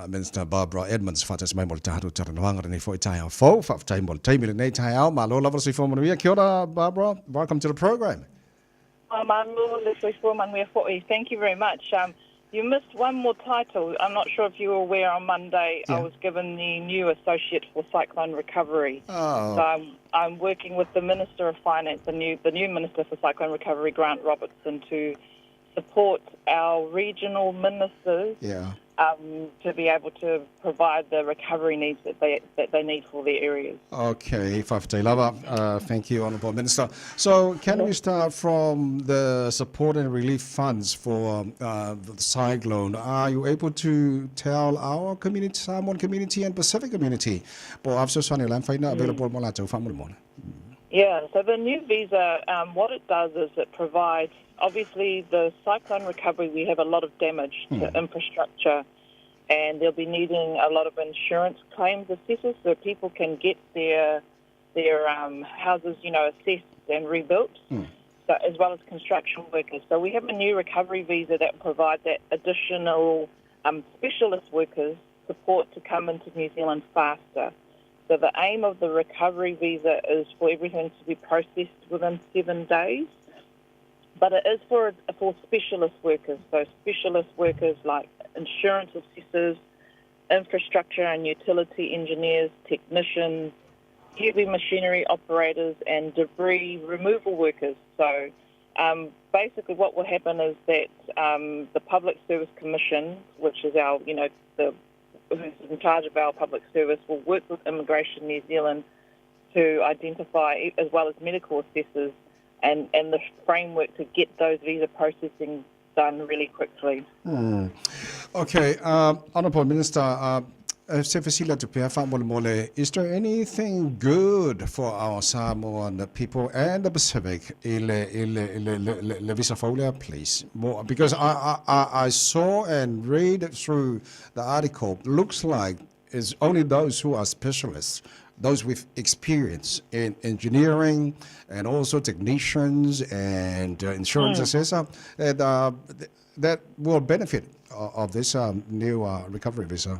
Minister Barbara Edmonds fatas mai mol tahatu taranwanga ni foi tai fo fa tai mol tai mil nei tai au malo lava si form kia ora Barbara, welcome to the program. Thank you very much. You missed one more title. I'm not sure if you were aware on Monday I was given the new Associate for Cyclone Recovery. So I'm working with the Minister of Finance, the new Minister for Cyclone Recovery, Grant Robertson, to support our regional ministers to be able to provide the recovery needs that they need for their areas. Okay, thank you, Honourable Minister. So can we start from the support and relief funds for the cyclone? Are you able to tell our community, Samoan community and Pacific community, available? Yeah, so the new visa, what it does is it provides, obviously the cyclone recovery, we have a lot of damage to infrastructure, and they'll be needing a lot of insurance claims assessors so people can get their houses, assessed and rebuilt, so, as well as construction workers. So we have a new recovery visa that provides that additional specialist workers support to come into New Zealand faster. So the aim of the recovery visa is for everything to be processed within 7 days, but it is for specialist workers. So specialist workers like insurance assessors, infrastructure and utility engineers, technicians, heavy machinery operators, and debris removal workers. So basically what will happen is that the Public Service Commission, which is our, who's in charge of our public service, will work with Immigration New Zealand to identify, as well as medical assessors, and the framework to get those visa processing done really quickly. Okay, Honourable Minister, is there anything good for our Samoan people and the Pacific in the visa folio, please? More, because I saw and read through the article. Looks like it's only those who are specialists, those with experience in engineering and also technicians and insurance assessor, and that will benefit of this new recovery visa.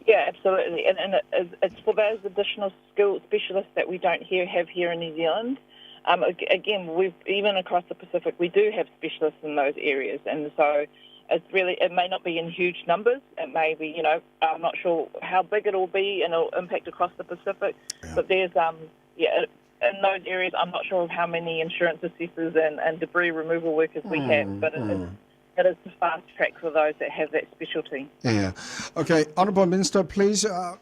Yeah, absolutely. And it's for those additional skill specialists that we don't have here in New Zealand. Again, even across the Pacific, we do have specialists in those areas. And so it may not be in huge numbers. It may be, I'm not sure how big it'll be and it'll impact across the Pacific. Yeah. But there's, in those areas, I'm not sure of how many insurance assessors and debris removal workers we have. But it is the fast track for those that have that specialty. Yeah. Okay, Honourable Minister, please, our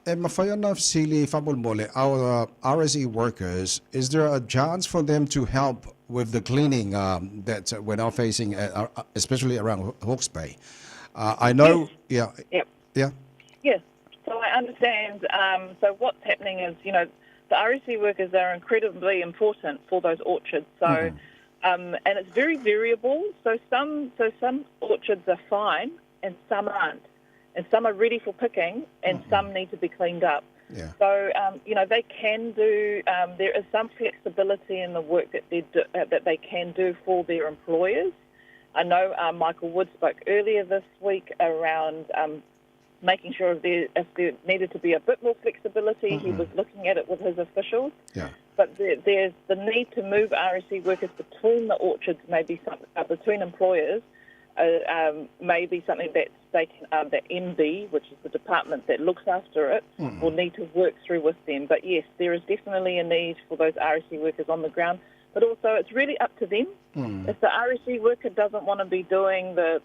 RSE workers, is there a chance for them to help with the cleaning that we're now facing, especially around Hawke's Bay? I know, Yes. So I understand. So what's happening is, the RSE workers are incredibly important for those orchards. So. And it's very variable. So some orchards are fine, and some aren't, and some are ready for picking, and some need to be cleaned up. Yeah. So they can do. There is some flexibility in the work that they can do for their employers. I know Michael Wood spoke earlier this week around making sure if there needed to be a bit more flexibility, he was looking at it with his officials. Yeah. But there's the need to move RSE workers between the orchards, maybe between employers, may be something that they can, that MB, which is the department that looks after it, will need to work through with them. But yes, there is definitely a need for those RSE workers on the ground. But also, it's really up to them. If the RSE worker doesn't want to be doing the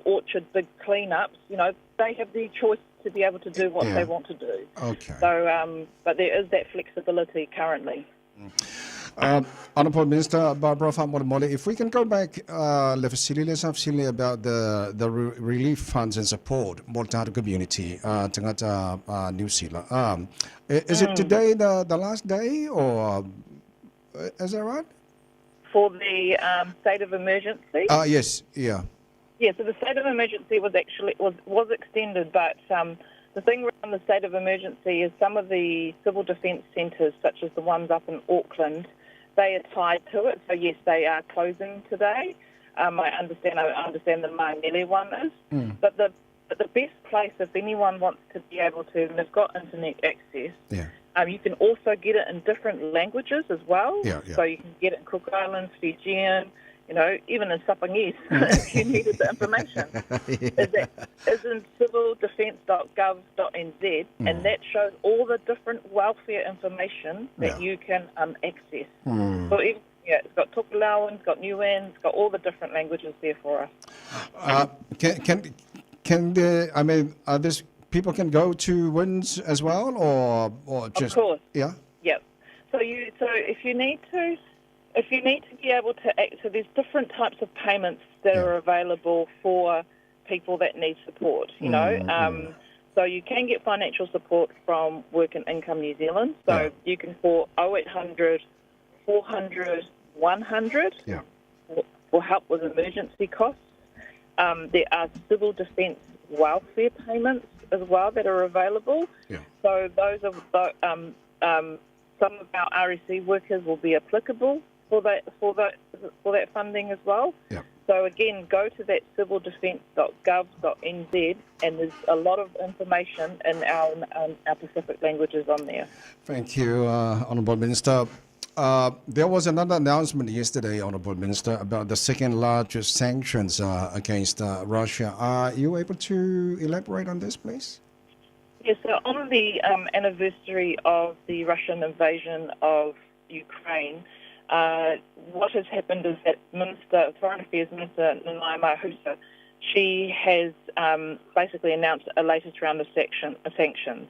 orchard big cleanups, they have the choice to be able to do what they want to do. Okay. So, but there is that flexibility currently. Honourable Minister Barbara Famole, if we can go back, let's about the relief funds and support more to the community, New Zealand. Is it today the last day, or is that right? For the state of emergency? Yes, yeah. Yeah, so the state of emergency was extended, but the thing around the state of emergency is some of the civil defence centres, such as the ones up in Auckland, they are tied to it. So yes, they are closing today. I understand the Maimele one is, but the But the best place, if anyone wants to be able to, and they've got internet access, Yeah. you can also get it in different languages as well. Yeah, yeah. So you can get it in Cook Islands, Fijian, even in Samoans if you needed the information. Is in civildefence.gov.nz, and that shows all the different welfare information that you can access. So it's got Tokelauan, it's got Niuan, it's got all the different languages there for us. Are this people can go to WINS as well, or just? Of course. Yeah. Yep. So if you need to be able to so there's different types of payments that are available for people that need support. So you can get financial support from Work and Income New Zealand. So you can call 0800 400 100 for help with emergency costs. There are civil defence welfare payments as well that are available. Yeah. So those are some of our RSC workers will be applicable for that funding as well. Yeah. So again, go to that civildefence.gov.nz, and there's a lot of information in our Pacific languages on there. Thank you, Honourable Minister. There was another announcement yesterday, Honourable Minister, about the second largest sanctions against Russia. Are you able to elaborate on this, please? Yes, so on the anniversary of the Russian invasion of Ukraine, what has happened is that Foreign Affairs Minister Nanaima Husa, she has basically announced a latest round of sanctions.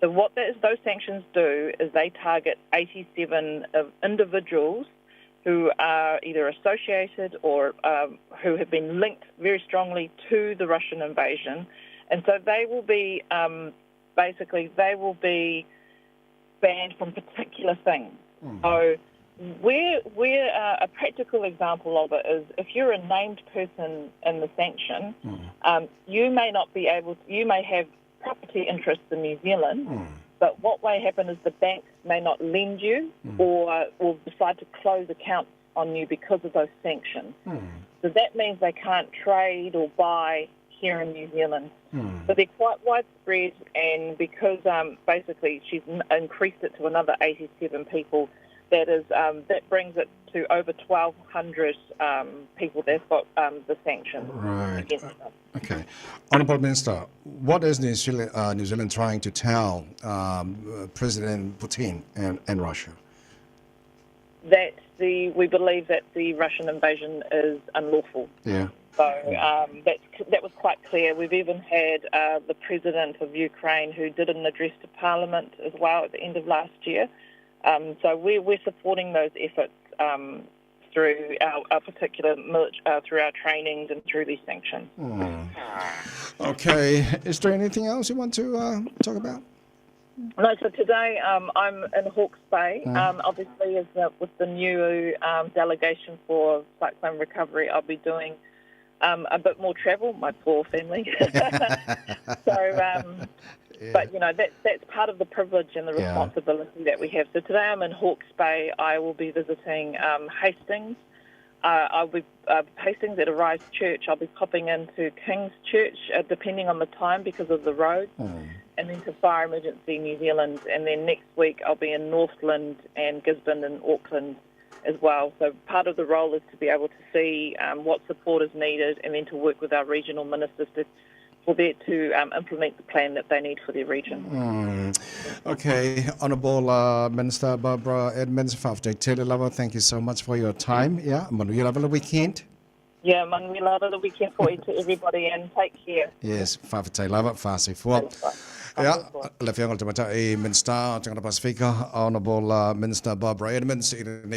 So what those sanctions do is they target 87 individuals who are either associated or who have been linked very strongly to the Russian invasion. And so they will be, banned from particular things. So where a practical example of it is if you're a named person in the sanction, you may not be able to, you may have property interests in New Zealand, but what may happen is the banks may not lend you or decide to close accounts on you because of those sanctions. So that means they can't trade or buy here in New Zealand. So they're quite widespread, and because basically she's increased it to another 87 people, that brings it to over 1,200 people that've got the sanctions against them. Okay. Honourable Minister, what is New Zealand trying to tell President Putin and Russia? That we believe that the Russian invasion is unlawful. Yeah. So that was quite clear. We've even had the President of Ukraine who did an address to Parliament as well at the end of last year. So we're supporting those efforts through our particular through our trainings and through these sanctions. Okay. Is there anything else you want to talk about? No. So today I'm in Hawke's Bay. Obviously, with the new delegation for cyclone recovery, I'll be doing a bit more travel. My poor family. So. But, that's part of the privilege and the responsibility that we have. So today I'm in Hawke's Bay. I will be visiting Hastings. I'll be Hastings at Arise Church. I'll be popping into King's Church, depending on the time because of the road, and then to Fire Emergency New Zealand. And then next week I'll be in Northland and Gisborne and Auckland as well. So part of the role is to be able to see what support is needed and then to work with our regional ministers for there to implement the plan that they need for their region. Okay, Honourable Minister Barbara Edmonds, thank you so much for your time. Yeah, Manuel, have a weekend. Yeah, Manuel, have a weekend for you to everybody, and take care. Yes, fast forward. Yeah, Lieutenant Minister, Pacific, Honourable Minister Barbara Edmonds, in the